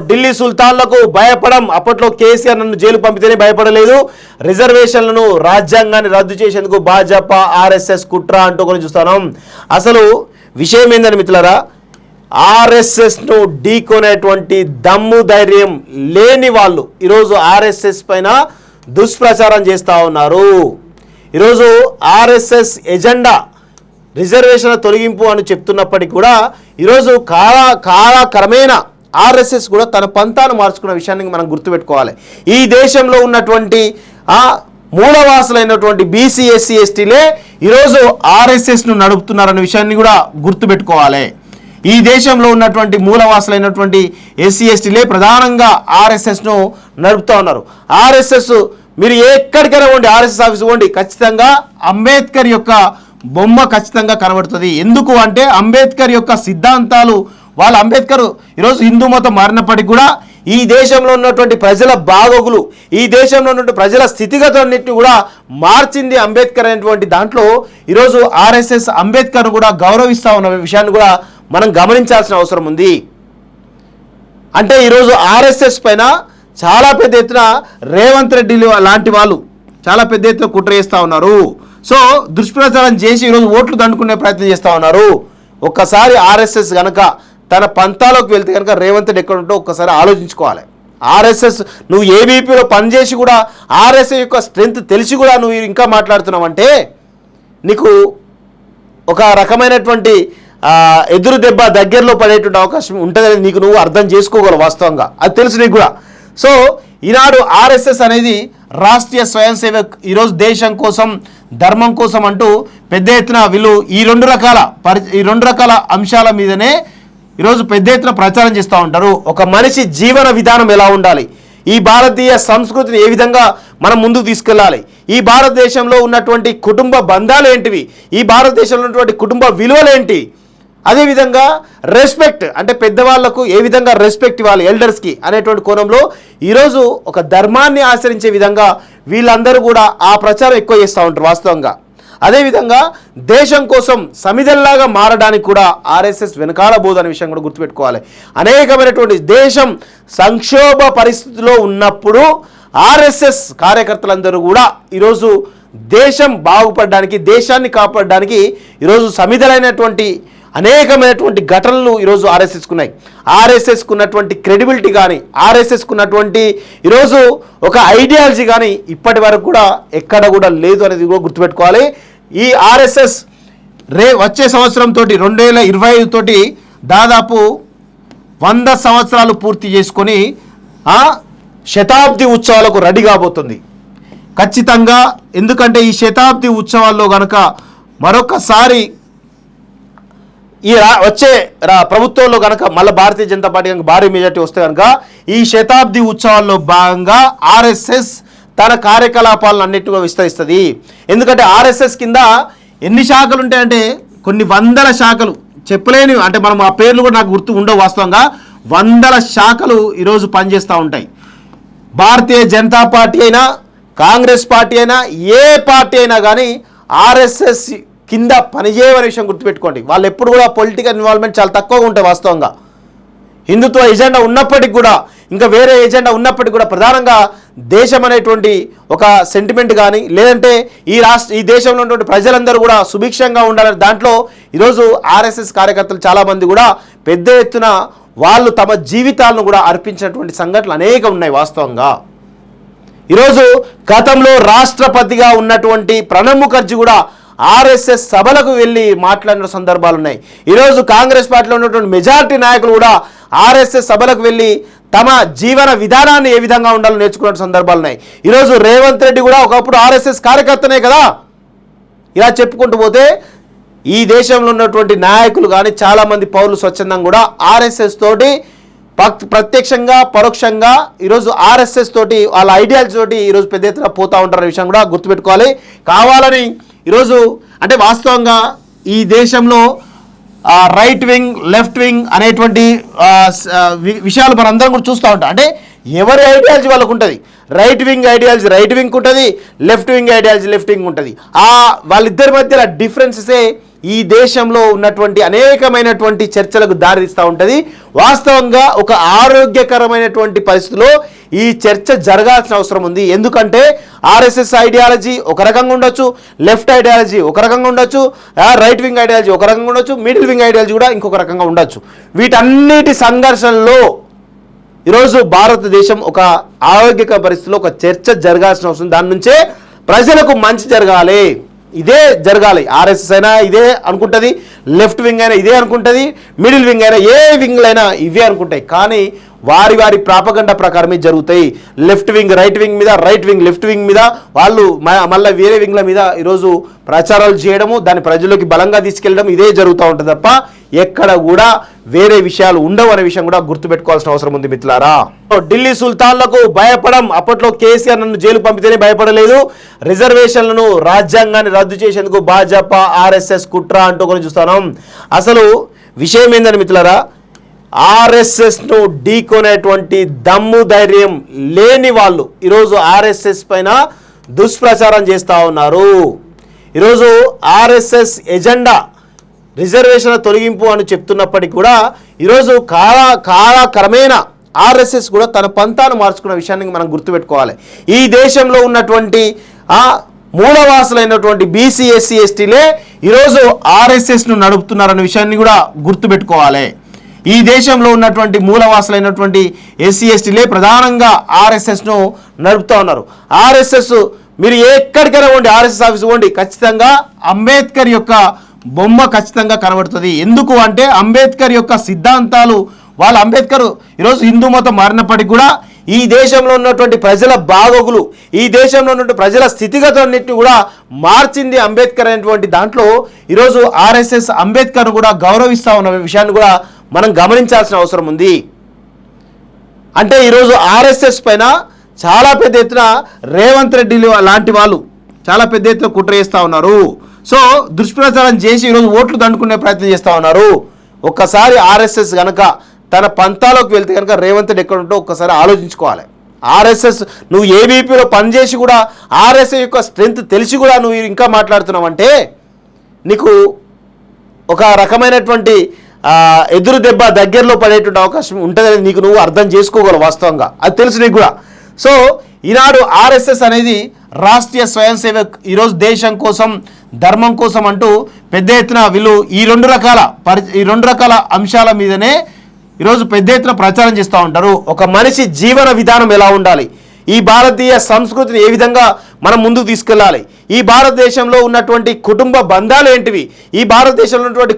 ఢిల్లీ సుల్తాన్లకు భయపడం. అప్పట్లో కేసీఆర్ నన్ను జైలు పంపితేనే భయపడలేదు. రిజర్వేషన్లను రాజ్యాంగాన్ని రద్దు చేసేందుకు భాజపా ఆర్ఎస్ఎస్ కుట్ర అంటూ కూడా చూస్తున్నాం. అసలు విషయం ఏందని మిత్రులారా, ఆర్ఎస్ఎస్ను ఢీకొనేటువంటి దమ్ము ధైర్యం లేని వాళ్ళు ఈరోజు ఆర్ఎస్ఎస్ పైన దుష్ప్రచారం చేస్తూ ఉన్నారు. ఈరోజు ఆర్ఎస్ఎస్ ఎజెండా రిజర్వేషన్ల తొలగింపు అని చెప్తున్నప్పటికీ కూడా ఈరోజు కాలక్రమేణా ఆర్ఎస్ఎస్ కూడా తన పంతాను మార్చుకున్న విషయాన్ని మనం గుర్తుపెట్టుకోవాలి. ఈ దేశంలో ఉన్నటువంటి మూలవాసులైనటువంటి బీసీ ఎస్సీ ఎస్టీలే ఈరోజు ఆర్ఎస్ఎస్ను నడుపుతున్నారన్న విషయాన్ని కూడా గుర్తుపెట్టుకోవాలి. ఈ దేశంలో ఉన్నటువంటి మూలవాసులైనటువంటి ఎస్సీ ఎస్టీలే ప్రధానంగా ఆర్ఎస్ఎస్ను నడుపుతూ ఉన్నారు. ఆర్ఎస్ఎస్ మీరు ఎక్కడికైనా పోండి, ఆర్ఎస్ఎస్ ఆఫీస్ పోండి, ఖచ్చితంగా అంబేద్కర్ యొక్క బొమ్మ ఖచ్చితంగా కనబడుతుంది. ఎందుకు అంటే అంబేద్కర్ యొక్క సిద్ధాంతాలు, వాళ్ళ అంబేద్కర్ ఈరోజు హిందూ మతం మారినప్పటికీ కూడా ఈ దేశంలో ఉన్నటువంటి ప్రజల బాగోగులు, ఈ దేశంలో ఉన్నటువంటి ప్రజల స్థితిగతులన్నింటినీ కూడా మార్చింది అంబేద్కర్ అనేటువంటి దాంట్లో ఈరోజు ఆర్ఎస్ఎస్ అంబేద్కర్ను కూడా గౌరవిస్తూ ఉన్న విషయాన్ని కూడా మనం గమనించాల్సిన అవసరం ఉంది. అంటే ఈరోజు ఆర్ఎస్ఎస్ పైన చాలా పెద్ద ఎత్తున రేవంత్ రెడ్డి లాంటి వాళ్ళు చాలా పెద్ద ఎత్తున కుట్ర చేస్తూ ఉన్నారు. సో దుష్ప్రచారం చేసి ఈరోజు ఓట్లు దండుకునే ప్రయత్నం చేస్తూ ఉన్నారు. ఒక్కసారి ఆర్ఎస్ఎస్ కనుక తన పంతాలోకి వెళ్తే కనుక రేవంత్ రెడ్డి ఎక్కడ ఉంటో ఒక్కసారి ఆలోచించుకోవాలి. ఆర్ఎస్ఎస్ నువ్వు ఏబీపీలో పనిచేసి కూడా ఆర్ఎస్ఎస్ యొక్క స్ట్రెంగ్త్ తెలిసి కూడా నువ్వు ఇంకా మాట్లాడుతున్నావంటే నీకు ఒక రకమైనటువంటి ఎదురు దెబ్బ దగ్గరలో పడేటువంటి అవకాశం ఉంటుందని నీకు నువ్వు అర్థం చేసుకోగలవు. వాస్తవంగా అది తెలుసు నీకు కూడా. సో ఈనాడు ఆర్ఎస్ఎస్ అనేది రాష్ట్రీయ స్వయం సేవక్ ఈరోజు దేశం కోసం ధర్మం కోసం అంటూ పెద్ద ఎత్తున వీళ్ళు ఈ రెండు రకాల అంశాల మీదనే ఈరోజు పెద్ద ఎత్తున ప్రచారం చేస్తూ ఉంటారు. ఒక మనిషి జీవన విధానం ఎలా ఉండాలి, ఈ భారతీయ సంస్కృతిని ఏ విధంగా మనం ముందుకు తీసుకెళ్ళాలి, ఈ భారతదేశంలో ఉన్నటువంటి కుటుంబ బంధాలు ఏంటివి, ఈ భారతదేశంలో ఉన్నటువంటి కుటుంబ విలువలు ఏంటి, అదేవిధంగా రెస్పెక్ట్ అంటే పెద్దవాళ్లకు ఏ విధంగా రెస్పెక్ట్ ఇవ్వాలి ఎల్డర్స్కి అనేటువంటి కోణంలో ఈరోజు ఒక ధర్మాన్ని ఆచరించే విధంగా వీళ్ళందరూ కూడా ఆ ప్రచారం ఎక్కువ చేస్తూ ఉంటారు వాస్తవంగా. అదేవిధంగా దేశం కోసం సమిధల్లాగా మారడానికి కూడా ఆర్ఎస్ఎస్ వెనకాల బోధన విషయం కూడా గుర్తుపెట్టుకోవాలి. అనేకమైనటువంటి దేశం సంక్షోభ పరిస్థితిలో ఉన్నప్పుడు ఆర్ఎస్ఎస్ కార్యకర్తలందరూ కూడా ఈరోజు దేశం బాగుపడడానికి, దేశాన్ని కాపాడడానికి ఈరోజు సమిధలైనటువంటి అనేకమైనటువంటి ఘటనలు ఈరోజు ఆర్ఎస్ఎస్కు ఉన్నాయి. ఆర్ఎస్ఎస్కు ఉన్నటువంటి క్రెడిబిలిటీ కానీ, ఆర్ఎస్ఎస్కు ఉన్నటువంటి ఈరోజు ఒక ఐడియాలజీ కానీ ఇప్పటి వరకు కూడా ఎక్కడ కూడా లేదు అనేది కూడా గుర్తుపెట్టుకోవాలి. ఈ ఆర్ఎస్ఎస్ వచ్చే సంవత్సరంతో 2025 తోటి దాదాపు 100 సంవత్సరాలు పూర్తి చేసుకొని శతాబ్ది ఉత్సవాలకు రెడీ కాబోతుంది ఖచ్చితంగా. ఎందుకంటే ఈ శతాబ్ది ఉత్సవాల్లో కనుక మరొకసారి ఈ వచ్చే ప్రభుత్వంలో కనుక మళ్ళీ భారతీయ జనతా పార్టీ కనుక భారీ మెజార్టీ వస్తే కనుక ఈ శతాబ్ది ఉత్సవాల్లో భాగంగా ఆర్ఎస్ఎస్ తన కార్యకలాపాలను అన్నిటిగా విస్తరిస్తుంది. ఎందుకంటే ఆర్ఎస్ఎస్ కింద ఎన్ని శాఖలు ఉంటాయంటే కొన్ని వందల శాఖలు చెప్పలేని, అంటే మనం ఆ పేర్లు కూడా నాకు గుర్తు ఉండవు వాస్తవంగా. 100 శాఖలు ఈరోజు పనిచేస్తూ ఉంటాయి. భారతీయ జనతా పార్టీ అయినా, కాంగ్రెస్ పార్టీ అయినా, ఏ పార్టీ అయినా కానీ ఆర్ఎస్ఎస్ కింద పనిచేయని విషయం గుర్తుపెట్టుకోండి. వాళ్ళు ఎప్పుడు కూడా పొలిటికల్ ఇన్వాల్వ్మెంట్ చాలా తక్కువగా ఉంటాయి వాస్తవంగా. హిందుత్వ ఎజెండా ఉన్నప్పటికీ కూడా, ఇంకా వేరే ఎజెండా ఉన్నప్పటికీ కూడా ప్రధానంగా దేశం అనేటువంటి ఒక సెంటిమెంట్ కానీ, లేదంటే ఈ దేశంలో ఉన్నటువంటి ప్రజలందరూ కూడా సుభిక్షంగా ఉండాలని దాంట్లో ఈరోజు ఆర్ఎస్ఎస్ కార్యకర్తలు చాలామంది కూడా పెద్ద ఎత్తున వాళ్ళు తమ జీవితాలను కూడా అర్పించినటువంటి సంఘటనలు అనేక ఉన్నాయి వాస్తవంగా. ఈరోజు గతంలో రాష్ట్రపతిగా ఉన్నటువంటి ప్రణబ్ ముఖర్జీ కూడా ఆర్ఎస్ఎస్ సభలకు వెళ్ళి మాట్లాడిన సందర్భాలు ఉన్నాయి. ఈరోజు కాంగ్రెస్ పార్టీలో ఉన్నటువంటి మెజారిటీ నాయకులు కూడా ఆర్ఎస్ఎస్ సభలకు వెళ్ళి తమ జీవన విధానాన్ని ఏ విధంగా ఉండాలో నేర్చుకునే సందర్భాలు ఉన్నాయి. ఈరోజు రేవంత్ రెడ్డి కూడా ఒకప్పుడు ఆర్ఎస్ఎస్ కార్యకర్తనే కదా. ఇలా చెప్పుకుంటూ పోతే ఈ దేశంలో ఉన్నటువంటి నాయకులు కానీ చాలామంది పౌరులు స్వచ్ఛందంగా కూడా ఆర్ఎస్ఎస్ తోటి ప్రత్యక్షంగా పరోక్షంగా ఈరోజు ఆర్ఎస్ఎస్ తోటి వాళ్ళ ఐడియాలజీ తోటి ఈరోజు పెద్ద ఎత్తున పోతూ ఉంటారనే విషయం కూడా గుర్తుపెట్టుకోవాలి. కావాలని ఈరోజు అంటే వాస్తవంగా ఈ దేశంలో రైట్ వింగ్, లెఫ్ట్ వింగ్ అనేటువంటి విషయాలు మనం అందరం కూడా చూస్తూ ఉంటాం. అంటే ఎవరి ఐడియాలజీ వాళ్ళకు ఉంటుంది. Right wing ideology right wing ఉంటుంది, left wing ideology left wing ఉంటుంది. వాళ్ళిద్దరి మధ్య డిఫరెన్సెసే ఈ దేశంలో ఉన్నటువంటి అనేకమైనటువంటి చర్చలకు దారితీస్తూ ఉంటుంది. వాస్తవంగా ఒక ఆరోగ్యకరమైనటువంటి పరిస్థితిలో ఈ చర్చ జరగాల్సిన అవసరం ఉంది. ఎందుకంటే ఆర్ఎస్ఎస్ ఐడియాలజీ ఒక రకంగా ఉండొచ్చు, లెఫ్ట్ ఐడియాలజీ ఒక రకంగా ఉండొచ్చు, రైట్ వింగ్ ఐడియాలజీ ఒక రకంగా ఉండొచ్చు, మిడిల్ వింగ్ ఐడియాలజీ కూడా ఇంకొక రకంగా ఉండొచ్చు. వీటన్నిటి సంఘర్షణలో ఈరోజు భారతదేశం ఒక ఆరోగ్యకర పరిస్థితిలో ఒక చర్చ జరగాల్సిన అవసరం. దాని నుంచే ప్రజలకు మంచి జరగాలి, ఇదే జరగాలి. ఆర్ఎస్ఎస్ అయినా ఇదే అనుకుంటుంది, లెఫ్ట్ వింగ్ అయినా ఇదే అనుకుంటుంది, మిడిల్ వింగ్ అయినా ఏ వింగ్లైనా ఇవే అనుకుంటాయి. కానీ వారి వారి ప్రాపగండ ప్రకారమే జరుగుతాయి. లెఫ్ట్ వింగ్ రైట్ వింగ్ మీద, రైట్ వింగ్ లెఫ్ట్ వింగ్ మీద, వాళ్ళు మళ్ళీ వేరే వింగ్ల మీద ఈరోజు ప్రచారాలు చేయడము, దాన్ని ప్రజల్లోకి బలంగా తీసుకెళ్ళడం ఇదే జరుగుతూ ఉంటుంది తప్ప ఎక్కడ కూడా వేరే విషయాలు ఉండవు అనే విషయం కూడా గుర్తుపెట్టుకోవాల్సిన అవసరం ఉంది మిత్రులారా. ఢిల్లీ సుల్తాన్లకు భయపడం. అప్పట్లో కేసీఆర్ నన్ను జైలు పంపితేనే భయపడలేదు, రిజర్వేషన్లను రాజ్యాంగాన్ని రద్దు చేసేందుకు భాజపా ఆర్ఎస్ఎస్ కుట్ర అంటూ కూడా చూస్తున్నాం. అసలు విషయం ఏందని మిత్రులారా, ఆర్ఎస్ఎస్ను ఢీకొనేటువంటి దమ్ము ధైర్యం లేని వాళ్ళు ఈరోజు ఆర్ఎస్ఎస్ పైన దుష్ప్రచారం చేస్తూ ఉన్నారు. ఈరోజు ఆర్ఎస్ఎస్ ఎజెండా రిజర్వేషన్ల తొలగింపు అని చెప్తున్నప్పటికీ కూడా ఈరోజు క్రమేణా ఆర్ఎస్ఎస్ కూడా తన పంతాను మార్చుకున్న విషయాన్ని మనం గుర్తుపెట్టుకోవాలి. ఈ దేశంలో ఉన్నటువంటి మూలవాసులైనటువంటి బీసీ ఎస్సీ ఎస్టీలే ఈరోజు ఆర్ఎస్ఎస్ను నడుపుతున్నారనే విషయాన్ని కూడా గుర్తుపెట్టుకోవాలి. ఈ దేశంలో ఉన్నటువంటి మూలవాసులైనటువంటి ఎస్సీ ఎస్టీలే ప్రధానంగా ఆర్ఎస్ఎస్ను నడుపుతూ ఉన్నారు. ఆర్ఎస్ఎస్ మీరు ఎక్కడికైనా పోండి, ఆర్ఎస్ఎస్ ఆఫీస్ పోండి, ఖచ్చితంగా అంబేద్కర్ యొక్క బొమ్మ ఖచ్చితంగా కనబడుతుంది. ఎందుకు అంటే అంబేద్కర్ యొక్క సిద్ధాంతాలు, వాళ్ళ అంబేద్కర్ ఈరోజు హిందూ మతం మారినప్పటికీ కూడా ఈ దేశంలో ఉన్నటువంటి ప్రజల బాగోగులు, ఈ దేశంలో ఉన్నటువంటి ప్రజల స్థితిగతులన్నింటినీ కూడా మార్చింది అంబేద్కర్ అనేటువంటి దాంట్లో ఈరోజు ఆర్ఎస్ఎస్ అంబేద్కర్ను కూడా గౌరవిస్తూ ఉన్న విషయాన్ని కూడా మనం గమనించాల్సిన అవసరం ఉంది. అంటే ఈరోజు ఆర్ఎస్ఎస్ పైన చాలా పెద్ద ఎత్తున రేవంత్ రెడ్డి లాంటి వాళ్ళు చాలా పెద్ద ఎత్తున కుట్ర చేస్తూ ఉన్నారు. సో దుష్ప్రచారం చేసి ఈరోజు ఓట్లు దండుకునే ప్రయత్నం చేస్తూ ఉన్నారు. ఒక్కసారి ఆర్ఎస్ఎస్ కనుక తన పంతాలోకి వెళ్తే కనుక రేవంత్ రెడ్డి ఎక్కడ ఉంటో ఒక్కసారి ఆలోచించుకోవాలి. ఆర్ఎస్ఎస్ నువ్వు ఏబీపీలో పనిచేసి కూడా ఆర్ఎస్ఎస్ యొక్క స్ట్రెంగ్త్ తెలిసి కూడా నువ్వు ఇంకా మాట్లాడుతున్నావంటే నీకు ఒక రకమైనటువంటి ఎదురు దెబ్బ దగ్గరలో పడేటువంటి అవకాశం ఉంటుందని నీకు నువ్వు అర్థం చేసుకోగలవు. వాస్తవంగా అది తెలుసు నీకు కూడా. సో ఈనాడు ఆర్ఎస్ఎస్ అనేది రాష్ట్రీయ స్వయం సేవక్, ఈరోజు దేశం కోసం ధర్మం కోసం అంటూ పెద్ద ఎత్తున వీళ్ళు ఈ రెండు రకాల అంశాల మీదనే ఈరోజు పెద్ద ఎత్తున ప్రచారం చేస్తూ ఉంటారు. ఒక మనిషి జీవన విధానం ఎలా ఉండాలి, ఈ భారతీయ సంస్కృతిని ఏ విధంగా మనం ముందుకు తీసుకెళ్ళాలి, ఈ భారతదేశంలో ఉన్నటువంటి కుటుంబ బంధాలు ఏంటివి, ఈ భారతదేశంలో ఉన్నటువంటి